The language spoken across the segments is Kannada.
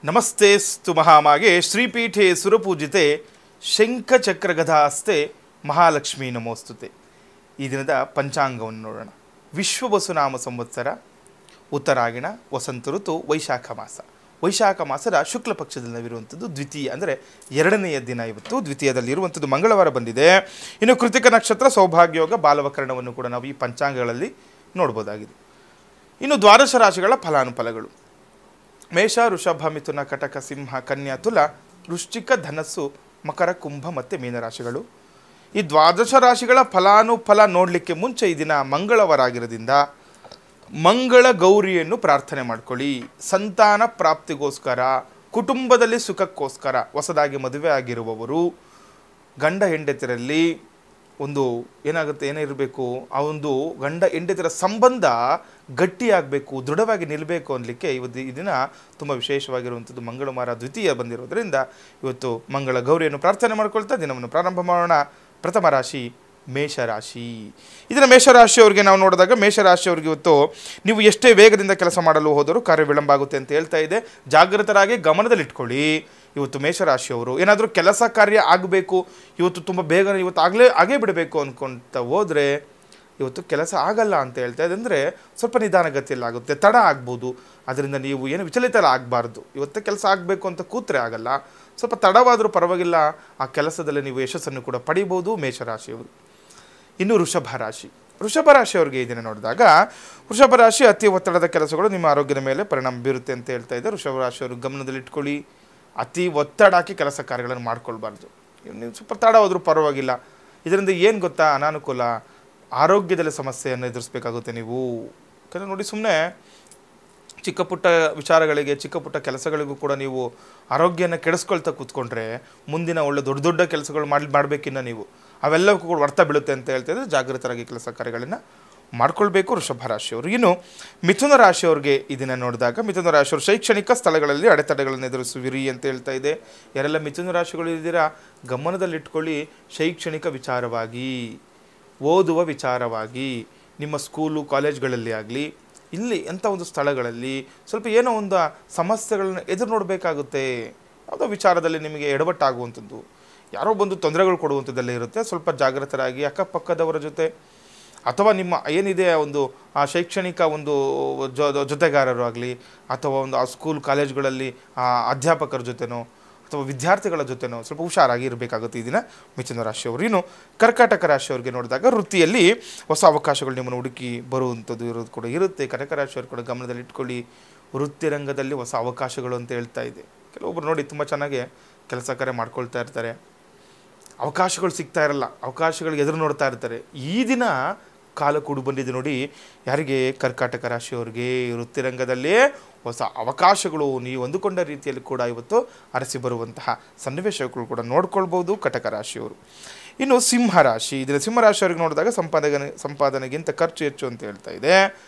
ನಮಸ್ತೆಸ್ತು ಮಹಾಮಾಗೆ ಶ್ರೀಪೀಠೆ ಸುರಪೂಜಿತೆ ಶಂಖಚಕ್ರಗದಾಸ್ತೆ ಮಹಾಲಕ್ಷ್ಮೀ ನಮೋಸ್ತುತೆ. ಈ ದಿನದ ಪಂಚಾಂಗವನ್ನು ನೋಡೋಣ. ವಿಶ್ವವಸುನಾಮ ಸಂವತ್ಸರ, ಉತ್ತರಾಯಣ, ವಸಂತ ಋತು, ವೈಶಾಖ ಮಾಸ. ವೈಶಾಖ ಮಾಸದ ಶುಕ್ಲ ಪಕ್ಷದಲ್ಲಿರುವಂಥದ್ದು ದ್ವಿತೀಯ, ಅಂದರೆ ಎರಡನೆಯ ದಿನ. ಇವತ್ತು ದ್ವಿತೀಯದಲ್ಲಿರುವಂಥದ್ದು ಮಂಗಳವಾರ ಬಂದಿದೆ. ಇನ್ನು ಕೃತಿಕ ನಕ್ಷತ್ರ, ಸೌಭಾಗ್ಯೋಗ, ಬಾಲವಕರಣವನ್ನು ಕೂಡ ನಾವು ಈ ಪಂಚಾಂಗಗಳಲ್ಲಿ ನೋಡ್ಬೋದಾಗಿದೆ. ಇನ್ನು ದ್ವಾದಶ ರಾಶಿಗಳ ಫಲಾನುಫಲಗಳು: ಮೇಷ, ವೃಷಭ, ಮಿಥುನ, ಕಟಕ, ಸಿಂಹ, ಕನ್ಯಾ, ತುಲ, ವೃಶ್ಚಿಕ, ಧನಸ್ಸು, ಮಕರ, ಕುಂಭ ಮತ್ತು ಮೀನರಾಶಿಗಳು. ಈ ದ್ವಾದಶ ರಾಶಿಗಳ ಫಲಾನುಫಲ ನೋಡಲಿಕ್ಕೆ ಮುಂಚೆ ಈ ದಿನ ಮಂಗಳವಾರ ಆಗಿರೋದ್ರಿಂದ ಮಂಗಳ ಗೌರಿಯನ್ನು ಪ್ರಾರ್ಥನೆ ಮಾಡ್ಕೊಳ್ಳಿ. ಸಂತಾನ ಪ್ರಾಪ್ತಿಗೋಸ್ಕರ, ಕುಟುಂಬದಲ್ಲಿ ಸುಖಕ್ಕೋಸ್ಕರ, ಹೊಸದಾಗಿ ಮದುವೆ ಆಗಿರುವವರು, ಗಂಡ ಹೆಂಡತಿರಲ್ಲಿ ಒಂದು ಏನಿರಬೇಕು, ಆ ಒಂದು ಗಂಡ ಹೆಂಡತಿರ ಸಂಬಂಧ ಗಟ್ಟಿಯಾಗಬೇಕು, ದೃಢವಾಗಿ ನಿಲ್ಲಬೇಕು ಅನ್ನಲಿಕ್ಕೆ ಈ ದಿನ ತುಂಬ ವಿಶೇಷವಾಗಿರುವಂಥದ್ದು. ಮಂಗಳವಾರ ದ್ವಿತೀಯ ಬಂದಿರೋದ್ರಿಂದ ಇವತ್ತು ಮಂಗಳ ಗೌರಿಯನ್ನು ಪ್ರಾರ್ಥನೆ ಮಾಡ್ಕೊಳ್ತಾ ದಿನವನ್ನು ಪ್ರಾರಂಭ ಮಾಡೋಣ. ಪ್ರಥಮ ರಾಶಿ ಮೇಷರಾಶಿ. ಇದನ್ನು ಮೇಷರಾಶಿಯವರಿಗೆ ನಾವು ನೋಡಿದಾಗ, ಮೇಷರಾಶಿಯವರಿಗೆ ಇವತ್ತು ನೀವು ಎಷ್ಟೇ ವೇಗದಿಂದ ಕೆಲಸ ಮಾಡಲು ಹೋದರೂ ಕಾರ್ಯ ವಿಳಂಬ ಆಗುತ್ತೆ ಅಂತ ಹೇಳ್ತಾ ಇದೆ. ಜಾಗೃತರಾಗಿ ಗಮನದಲ್ಲಿಟ್ಕೊಳ್ಳಿ. ಇವತ್ತು ಮೇಷರಾಶಿಯವರು ಏನಾದರೂ ಕೆಲಸ ಕಾರ್ಯ ಆಗಬೇಕು, ಇವತ್ತು ತುಂಬ ಬೇಗ ಇವತ್ತು ಆಗೇ ಬಿಡಬೇಕು ಅಂದ್ಕೊಳ್ತಾ ಹೋದರೆ ಇವತ್ತು ಕೆಲಸ ಆಗಲ್ಲ ಅಂತ ಹೇಳ್ತಾ ಇದೆ. ಅಂದರೆ ಸ್ವಲ್ಪ ನಿಧಾನಗತಿಯಲ್ಲಾಗುತ್ತೆ, ತಡ ಆಗ್ಬೋದು. ಅದರಿಂದ ನೀವು ಏನು ವಿಚಲಿತ ಆಗಬಾರ್ದು. ಇವತ್ತೇ ಕೆಲಸ ಆಗಬೇಕು ಅಂತ ಕೂತ್ರೆ ಆಗಲ್ಲ, ಸ್ವಲ್ಪ ತಡವಾದರೂ ಪರವಾಗಿಲ್ಲ, ಆ ಕೆಲಸದಲ್ಲಿ ನೀವು ಯಶಸ್ಸನ್ನು ಕೂಡ ಪಡಿಬೋದು ಮೇಷರಾಶಿಯವರು. ಇನ್ನು ವೃಷಭ ರಾಶಿ. ವೃಷಭ ರಾಶಿಯವರಿಗೆ ಈ ದಿನ ನೋಡಿದಾಗ, ವೃಷಭ ರಾಶಿ ಅತಿ ಒತ್ತಡದ ಕೆಲಸಗಳು ನಿಮ್ಮ ಆರೋಗ್ಯದ ಮೇಲೆ ಪರಿಣಾಮ ಬೀರುತ್ತೆ ಅಂತ ಹೇಳ್ತಾ ಇದೆ. ವೃಷಭ ರಾಶಿಯವರು ಗಮನದಲ್ಲಿಟ್ಕೊಳ್ಳಿ, ಅತಿ ಒತ್ತಡ ಹಾಕಿ ಕೆಲಸ ಕಾರ್ಯಗಳನ್ನು ಮಾಡ್ಕೊಳ್ಬಾರ್ದು. ನೀವು ಸ್ವಲ್ಪ ತಡ ಹೋದರೂ ಪರವಾಗಿಲ್ಲ. ಇದರಿಂದ ಏನು ಗೊತ್ತಾ, ಅನಾನುಕೂಲ, ಆರೋಗ್ಯದಲ್ಲಿ ಸಮಸ್ಯೆಯನ್ನು ಎದುರಿಸಬೇಕಾಗುತ್ತೆ ನೀವು. ಯಾಕಂದರೆ ನೋಡಿ, ಸುಮ್ಮನೆ ಚಿಕ್ಕ ಪುಟ್ಟ ವಿಚಾರಗಳಿಗೆ, ಚಿಕ್ಕ ಪುಟ್ಟ ಕೆಲಸಗಳಿಗೂ ಕೂಡ ನೀವು ಆರೋಗ್ಯನ ಕೆಡಿಸ್ಕೊಳ್ತಾ ಕೂತ್ಕೊಂಡ್ರೆ ಮುಂದಿನ ಒಳ್ಳೆ ದೊಡ್ಡ ದೊಡ್ಡ ಕೆಲಸಗಳು ಮಾಡಬೇಕಿನ್ನ ನೀವು ಅವೆಲ್ಲವೂ ಕೂಡ ಅರ್ಥ ಬೀಳುತ್ತೆ ಅಂತ ಹೇಳ್ತಿದ್ರೆ ಜಾಗೃತರಾಗಿ ಕೆಲಸ ಕಾರ್ಯಗಳನ್ನು ಮಾಡ್ಕೊಳ್ಬೇಕು ವೃಷಭ ರಾಶಿಯವರು. ಇನ್ನು ಮಿಥುನ ರಾಶಿಯವ್ರಿಗೆ ಇದನ್ನು ನೋಡಿದಾಗ, ಮಿಥುನ ರಾಶಿಯವರು ಶೈಕ್ಷಣಿಕ ಸ್ಥಳಗಳಲ್ಲಿ ಅಡೆತಡೆಗಳನ್ನು ಎದುರಿಸುವಿರಿ ಅಂತ ಹೇಳ್ತಾ ಇದೆ. ಯಾರೆಲ್ಲ ಮಿಥುನ ರಾಶಿಗಳು ಇದ್ದೀರಾ, ಗಮನದಲ್ಲಿಟ್ಕೊಳ್ಳಿ. ಶೈಕ್ಷಣಿಕ ವಿಚಾರವಾಗಿ, ಓದುವ ವಿಚಾರವಾಗಿ, ನಿಮ್ಮ ಸ್ಕೂಲು ಕಾಲೇಜ್ಗಳಲ್ಲಿ ಆಗಲಿ, ಇಲ್ಲಿ ಎಂಥ ಒಂದು ಸ್ಥಳಗಳಲ್ಲಿ ಸ್ವಲ್ಪ ಏನೋ ಒಂದು ಸಮಸ್ಯೆಗಳನ್ನ ಎದುರು ನೋಡಬೇಕಾಗುತ್ತೆ. ಯಾವುದೋ ವಿಚಾರದಲ್ಲಿ ನಿಮಗೆ ಎಡವಟ್ಟಾಗುವಂಥದ್ದು, ಯಾರೋ ಬಂದು ತೊಂದರೆಗಳು ಕೊಡುವಂಥದ್ದೆಲ್ಲ ಇರುತ್ತೆ. ಸ್ವಲ್ಪ ಜಾಗೃತರಾಗಿ ಅಕ್ಕಪಕ್ಕದವರ ಜೊತೆ ಅಥವಾ ನಿಮ್ಮ ಏನಿದೆ ಒಂದು ಆ ಶೈಕ್ಷಣಿಕ ಒಂದು ಜೊತೆಗಾರರು ಆಗಲಿ, ಅಥವಾ ಒಂದು ಆ ಸ್ಕೂಲ್ ಕಾಲೇಜ್ಗಳಲ್ಲಿ ಅಧ್ಯಾಪಕರ ಜೊತೆನೋ ಅಥವಾ ವಿದ್ಯಾರ್ಥಿಗಳ ಜೊತೆನೋ ಸ್ವಲ್ಪ ಹುಷಾರಾಗಿ ಇರಬೇಕಾಗುತ್ತೆ ಈ ದಿನ ಮಿಥುನ ರಾಶಿಯವರು. ಇನ್ನು ಕರ್ಕಾಟಕ ರಾಶಿಯವರಿಗೆ ನೋಡಿದಾಗ, ವೃತ್ತಿಯಲ್ಲಿ ಹೊಸ ಅವಕಾಶಗಳು ನಿಮ್ಮನ್ನು ಹುಡುಕಿ ಬರುವಂಥದ್ದು ಇರೋದು ಕೂಡ ಇರುತ್ತೆ. ಕಟಕ ರಾಶಿಯವರು ಕೂಡ ಗಮನದಲ್ಲಿ ಇಟ್ಕೊಳ್ಳಿ. ವೃತ್ತಿ ರಂಗದಲ್ಲಿ ಹೊಸ ಅವಕಾಶಗಳು ಅಂತ ಹೇಳ್ತಾ ಇದೆ. ಕೆಲವೊಬ್ಬರು ನೋಡಿ ತುಂಬ ಚೆನ್ನಾಗಿ ಕೆಲಸ ಕಾರ್ಯ ಮಾಡ್ಕೊಳ್ತಾ ಇರ್ತಾರೆ, ಅವಕಾಶಗಳು ಸಿಗ್ತಾ ಇರಲ್ಲ, ಅವಕಾಶಗಳಿಗೆ ಎದುರು ನೋಡ್ತಾ ಇರ್ತಾರೆ. ಈ ದಿನ ಕಾಲ ಕೂಡು ಬಂದಿದೆ ನೋಡಿ ಯಾರಿಗೆ, ಕರ್ಕಾಟಕ ರಾಶಿಯವರಿಗೆ. ವೃತ್ತಿರಂಗದಲ್ಲೇ ಹೊಸ ಅವಕಾಶಗಳು ನೀವು ಅಂದುಕೊಂಡ ರೀತಿಯಲ್ಲಿ ಕೂಡ ಇವತ್ತು ಅರಸಿ ಬರುವಂತಹ ಸನ್ನಿವೇಶಗಳು ಕೂಡ ನೋಡ್ಕೊಳ್ಬೋದು ಕಟಕ ರಾಶಿಯವರು. ಇನ್ನು ಸಿಂಹರಾಶಿ. ಇದನ್ನು ಸಿಂಹರಾಶಿಯವ್ರಿಗೆ ನೋಡಿದಾಗ ಸಂಪಾದನೆಗಿಂತ ಖರ್ಚು ಹೆಚ್ಚು ಅಂತ ಹೇಳ್ತಾ ಇದೆ.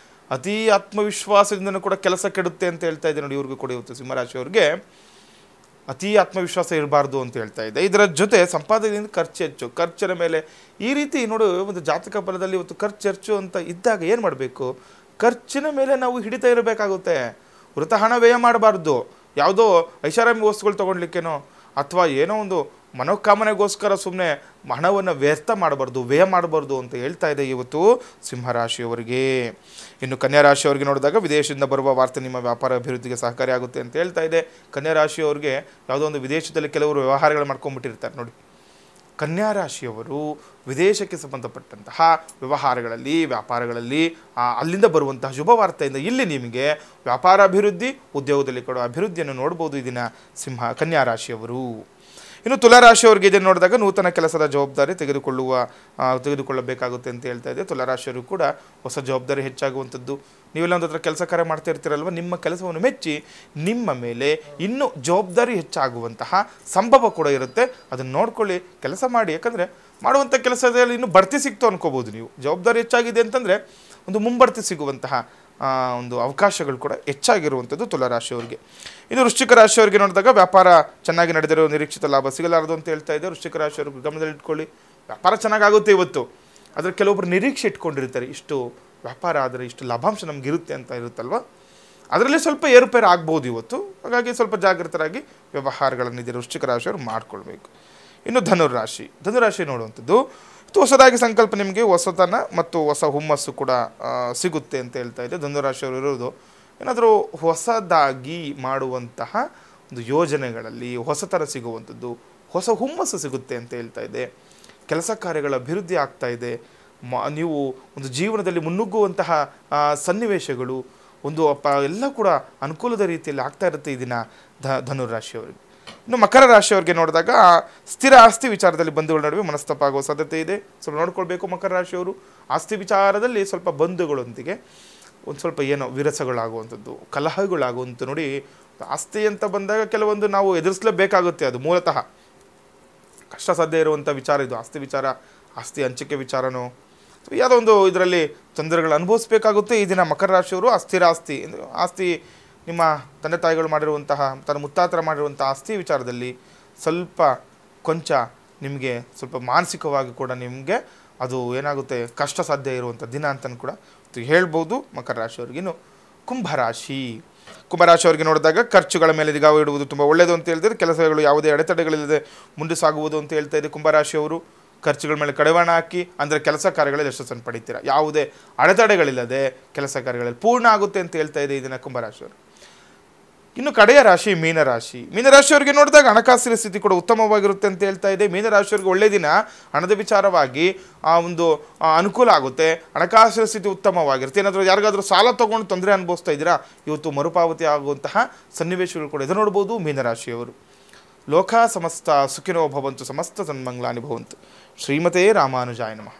ಅತಿ ಆತ್ಮವಿಶ್ವಾಸದಿಂದನೂ ಕೂಡ ಕೆಲಸ ಕೆಡುತ್ತೆ ಅಂತ ಹೇಳ್ತಾ ಇದೆ ನೋಡಿ. ಇವ್ರಿಗೂ ಕೂಡ ಇವತ್ತು ಸಿಂಹರಾಶಿಯವ್ರಿಗೆ ಅತಿ ಆತ್ಮವಿಶ್ವಾಸ ಇರಬಾರ್ದು ಅಂತ ಹೇಳ್ತಾ ಇದೆ. ಇದರ ಜೊತೆ ಸಂಪಾದನೆಯಿಂದ ಖರ್ಚು ಹೆಚ್ಚು, ಖರ್ಚಿನ ಮೇಲೆ ಈ ರೀತಿ ನೋಡು, ಒಂದು ಜಾತಕ ಫಲದಲ್ಲಿ ಇವತ್ತು ಖರ್ಚು ಹೆಚ್ಚು ಅಂತ ಇದ್ದಾಗ ಏನು ಮಾಡಬೇಕು, ಖರ್ಚಿನ ಮೇಲೆ ನಾವು ಹಿಡಿತಾ ಇರಬೇಕಾಗುತ್ತೆ. ವೃತ ಹಣ ವ್ಯಯ ಮಾಡಬಾರ್ದು. ಯಾವುದೋ ಐಷಾರಾಮಿ ವಸ್ತುಗಳು ತೊಗೊಳ್ಲಿಕ್ಕೇನೋ ಅಥವಾ ಏನೋ ಒಂದು ಮನೋಕಾಮನೆಗೋಸ್ಕರ ಸುಮ್ಮನೆ ಹಣವನ್ನು ವ್ಯರ್ಥ ಮಾಡಬಾರ್ದು, ವ್ಯಯ ಮಾಡಬಾರ್ದು ಅಂತ ಹೇಳ್ತಾ ಇದೆ ಇವತ್ತು ಸಿಂಹರಾಶಿಯವರಿಗೆ. ಇನ್ನು ಕನ್ಯಾ ರಾಶಿಯವರಿಗೆ ನೋಡಿದಾಗ, ವಿದೇಶದಿಂದ ಬರುವ ವಾರ್ತೆ ನಿಮ್ಮ ವ್ಯಾಪಾರ ಅಭಿವೃದ್ಧಿಗೆ ಸಹಕಾರಿಯಾಗುತ್ತೆ ಅಂತ ಹೇಳ್ತಾ ಇದೆ. ಕನ್ಯಾ ರಾಶಿಯವರಿಗೆ ಯಾವುದೋ ಒಂದು ವಿದೇಶದಲ್ಲಿ ಕೆಲವರು ವ್ಯವಹಾರಗಳು ಮಾಡ್ಕೊಂಡ್ಬಿಟ್ಟಿರ್ತಾರೆ ನೋಡಿ. ಕನ್ಯಾ ರಾಶಿಯವರು ವಿದೇಶಕ್ಕೆ ಸಂಬಂಧಪಟ್ಟಂತಹ ವ್ಯವಹಾರಗಳಲ್ಲಿ, ವ್ಯಾಪಾರಗಳಲ್ಲಿ ಅಲ್ಲಿಂದ ಬರುವಂತಹ ಶುಭ ವಾರ್ತೆಯಿಂದ ಇಲ್ಲಿ ನಿಮಗೆ ವ್ಯಾಪಾರ ಅಭಿವೃದ್ಧಿ, ಉದ್ಯೋಗದಲ್ಲಿ ಕೊಡುವ ಅಭಿವೃದ್ಧಿಯನ್ನು ನೋಡ್ಬೋದು ಈ ದಿನ ಕನ್ಯಾ ರಾಶಿಯವರು. ಇನ್ನು ತುಲಾರಾಶಿಯವರಿಗೆ ಇದನ್ನು ನೋಡಿದಾಗ, ನೂತನ ಕೆಲಸದ ಜವಾಬ್ದಾರಿ ತೆಗೆದುಕೊಳ್ಳಬೇಕಾಗುತ್ತೆ ಅಂತ ಹೇಳ್ತಾ ಇದೆ. ತುಲಾರಾಶಿಯವರು ಕೂಡ ಹೊಸ ಜವಾಬ್ದಾರಿ ಹೆಚ್ಚಾಗುವಂಥದ್ದು. ನೀವೆಲ್ಲ ಒಂದು ಹತ್ರ ಕೆಲಸ ಕಾರ್ಯ ಮಾಡ್ತಾ ಇರ್ತೀರಲ್ವ, ನಿಮ್ಮ ಕೆಲಸವನ್ನು ಮೆಚ್ಚಿ ನಿಮ್ಮ ಮೇಲೆ ಇನ್ನೂ ಜವಾಬ್ದಾರಿ ಹೆಚ್ಚಾಗುವಂತಹ ಸಂಭವ ಕೂಡ ಇರುತ್ತೆ. ಅದನ್ನು ನೋಡ್ಕೊಳ್ಳಿ, ಕೆಲಸ ಮಾಡಿ. ಯಾಕಂದರೆ ಮಾಡುವಂಥ ಕೆಲಸದಲ್ಲಿ ಇನ್ನೂ ಬಡ್ತಿ ಸಿಕ್ತು ಅನ್ಕೋಬೋದು ನೀವು. ಜವಾಬ್ದಾರಿ ಹೆಚ್ಚಾಗಿದೆ ಅಂತಂದರೆ ಒಂದು ಮುಂಬಡ್ತಿ ಸಿಗುವಂತಹ ಒಂದು ಅವಕಾಶಗಳು ಕೂಡ ಹೆಚ್ಚಾಗಿರುವಂಥದ್ದು ತುಲಾರಾಶಿಯವರಿಗೆ. ಇನ್ನು ವೃಶ್ಚಿಕ ರಾಶಿಯವರಿಗೆ ನೋಡಿದಾಗ, ವ್ಯಾಪಾರ ಚೆನ್ನಾಗಿ ನಡೆದಿರೋ ನಿರೀಕ್ಷಿತ ಲಾಭ ಸಿಗಲಾರದು ಅಂತ ಹೇಳ್ತಾ ಇದೆ. ವೃಶ್ಚಿಕ ರಾಶಿಯವ್ರಿಗೆ ಗಮನದಲ್ಲಿ ಇಟ್ಕೊಳ್ಳಿ, ವ್ಯಾಪಾರ ಚೆನ್ನಾಗಾಗುತ್ತೆ ಇವತ್ತು, ಆದರೆ ಕೆಲವೊಬ್ಬರು ನಿರೀಕ್ಷೆ ಇಟ್ಕೊಂಡಿರ್ತಾರೆ, ಇಷ್ಟು ವ್ಯಾಪಾರ ಆದರೆ ಇಷ್ಟು ಲಾಭಾಂಶ ನಮಗಿರುತ್ತೆ ಅಂತ ಇರುತ್ತಲ್ವ. ಅದರಲ್ಲಿ ಸ್ವಲ್ಪ ಏರುಪೇರು ಆಗ್ಬೋದು ಇವತ್ತು. ಹಾಗಾಗಿ ಸ್ವಲ್ಪ ಜಾಗೃತರಾಗಿ ವ್ಯವಹಾರಗಳನ್ನು ಇದರ ವೃಶ್ಚಿಕ ರಾಶಿಯವರು ಮಾಡಿಕೊಳ್ಬೇಕು. ಇನ್ನು ಧನುರಾಶಿ ನೋಡುವಂಥದ್ದು, ಹೊಸದಾಗಿ ಸಂಕಲ್ಪ, ನಿಮಗೆ ಹೊಸತನ ಮತ್ತು ಹೊಸ ಹುಮ್ಮಸ್ಸು ಕೂಡ ಸಿಗುತ್ತೆ ಅಂತ ಹೇಳ್ತಾ ಇದೆ. ಧನುರಾಶಿಯವರು ಇರೋದು ಏನಾದರೂ ಹೊಸದಾಗಿ ಮಾಡುವಂತಹ ಒಂದು ಯೋಜನೆಗಳಲ್ಲಿ ಹೊಸತನ ಸಿಗುವಂಥದ್ದು, ಹೊಸ ಹುಮ್ಮಸ್ಸು ಸಿಗುತ್ತೆ ಅಂತ ಹೇಳ್ತಾ ಇದೆ. ಕೆಲಸ ಕಾರ್ಯಗಳ ಅಭಿವೃದ್ಧಿ ಆಗ್ತಾ ಇದೆ. ನೀವು ಒಂದು ಜೀವನದಲ್ಲಿ ಮುನ್ನುಗ್ಗುವಂತಹ ಸನ್ನಿವೇಶಗಳು ಎಲ್ಲ ಕೂಡ ಅನುಕೂಲದ ರೀತಿಯಲ್ಲಿ ಆಗ್ತಾ ಇರುತ್ತೆ ಈ ದಿನ ಧನುರಾಶಿಯವರಿಗೆ. ಇನ್ನು ಮಕರ ರಾಶಿಯವರಿಗೆ ನೋಡಿದಾಗ ಸ್ಥಿರ ಆಸ್ತಿ ವಿಚಾರದಲ್ಲಿ ಬಂಧುಗಳ ನಡುವೆ ಮನಸ್ತಾಪ ಆಗುವ ಸಾಧ್ಯತೆ ಇದೆ. ಸ್ವಲ್ಪ ನೋಡ್ಕೊಳ್ಬೇಕು ಮಕರ ರಾಶಿಯವರು. ಆಸ್ತಿ ವಿಚಾರದಲ್ಲಿ ಸ್ವಲ್ಪ ಬಂಧುಗಳೊಂದಿಗೆ ಒಂದು ಸ್ವಲ್ಪ ಏನೋ ವಿರಸಗಳಾಗುವಂಥದ್ದು, ಕಲಹಗಳಾಗುವಂಥ. ನೋಡಿ, ಆಸ್ತಿ ಅಂತ ಬಂದಾಗ ಕೆಲವೊಂದು ನಾವು ಎದುರಿಸಲೇಬೇಕಾಗುತ್ತೆ. ಅದು ಮೂಲತಃ ಕಷ್ಟ ಸಾಧ್ಯ ಇರುವಂಥ ವಿಚಾರ ಇದು. ಆಸ್ತಿ ವಿಚಾರ, ಆಸ್ತಿ ಹಂಚಿಕೆ ವಿಚಾರನೋ ಯಾವುದೋ ಒಂದು ಇದರಲ್ಲಿ ತೊಂದರೆಗಳು ಅನುಭವಿಸ್ಬೇಕಾಗುತ್ತೆ ಈ ದಿನ ಮಕರ ರಾಶಿಯವರು. ಅಸ್ಥಿರ ಆಸ್ತಿ ನಿಮ್ಮ ತಂದೆ ತಾಯಿಗಳು ಮಾಡಿರುವಂತಹ, ತನ್ನ ಮುತ್ತಾತರ ಮಾಡಿರುವಂಥ ಆಸ್ತಿ ವಿಚಾರದಲ್ಲಿ ಸ್ವಲ್ಪ ಕೊಂಚ ನಿಮಗೆ ಸ್ವಲ್ಪ ಮಾನಸಿಕವಾಗಿ ಕೂಡ ನಿಮಗೆ ಅದು ಏನಾಗುತ್ತೆ, ಕಷ್ಟ ಸಾಧ್ಯ ಇರುವಂಥ ದಿನ ಅಂತಲೂ ಕೂಡ ಹೇಳ್ಬೋದು ಮಕರ ರಾಶಿಯವ್ರಿಗೆ. ಇನ್ನು ಕುಂಭರಾಶಿಯವರಿಗೆ ನೋಡಿದಾಗ ಖರ್ಚುಗಳ ಮೇಲೆ ನಿಗಾ ಇಡುವುದು ತುಂಬ ಒಳ್ಳೆಯದು ಅಂತ ಹೇಳಿದ್ರೆ, ಕೆಲಸಗಳು ಯಾವುದೇ ಅಡೆತಡೆಗಳಿಲ್ಲದೆ ಮುಂದೆ ಸಾಗುವುದು ಅಂತ ಹೇಳ್ತಾ ಇದೆ. ಕುಂಭರಾಶಿಯವರು ಖರ್ಚುಗಳ ಮೇಲೆ ಕಡಿವಾಣ ಹಾಕಿ, ಅಂದರೆ ಕೆಲಸ ಕಾರ್ಯಗಳಲ್ಲಿ ಯಶಸ್ಸನ್ನು ಪಡಿತೀರಾ. ಯಾವುದೇ ಅಡೆತಡೆಗಳಿಲ್ಲದೆ ಕೆಲಸ ಕಾರ್ಯಗಳಲ್ಲಿ ಪೂರ್ಣ ಆಗುತ್ತೆ ಅಂತ ಹೇಳ್ತಾ ಇದೆ ಈ ದಿನ ಕುಂಭರಾಶಿಯವರು. ಇನ್ನು ಕಡೆಯ ರಾಶಿ ಮೀನರಾಶಿಯವರಿಗೆ ನೋಡಿದಾಗ ಹಣಕಾಸಿನ ಸ್ಥಿತಿ ಕೂಡ ಉತ್ತಮವಾಗಿರುತ್ತೆ ಅಂತ ಹೇಳ್ತಾ ಇದೆ. ಮೀನರಾಶಿಯವರಿಗೆ ಒಳ್ಳೆಯ ದಿನ, ಹಣದ ವಿಚಾರವಾಗಿ ಒಂದು ಅನುಕೂಲ ಆಗುತ್ತೆ. ಹಣಕಾಸಿನ ಸ್ಥಿತಿ ಉತ್ತಮವಾಗಿರುತ್ತೆ. ಏನಾದರೂ ಯಾರಿಗಾದರೂ ಸಾಲ ತೊಗೊಂಡು ತೊಂದರೆ ಅನುಭವಿಸ್ತಾ ಇದ್ದೀರಾ, ಇವತ್ತು ಮರುಪಾವತಿ ಆಗುವಂತಹ ಸನ್ನಿವೇಶಗಳು ಕೂಡ ಇದು ನೋಡ್ಬೋದು ಮೀನರಾಶಿಯವರು. ಲೋಕ ಸಮಸ್ತ ಸುಖಿನೋ ಭವಂತು, ಸಮಸ್ತ ಸನ್ಮಂಗಳಾನಿ ಭವಂತು. ಶ್ರೀಮತೇ ರಾಮಾನುಜಾಯ ನಮಃ.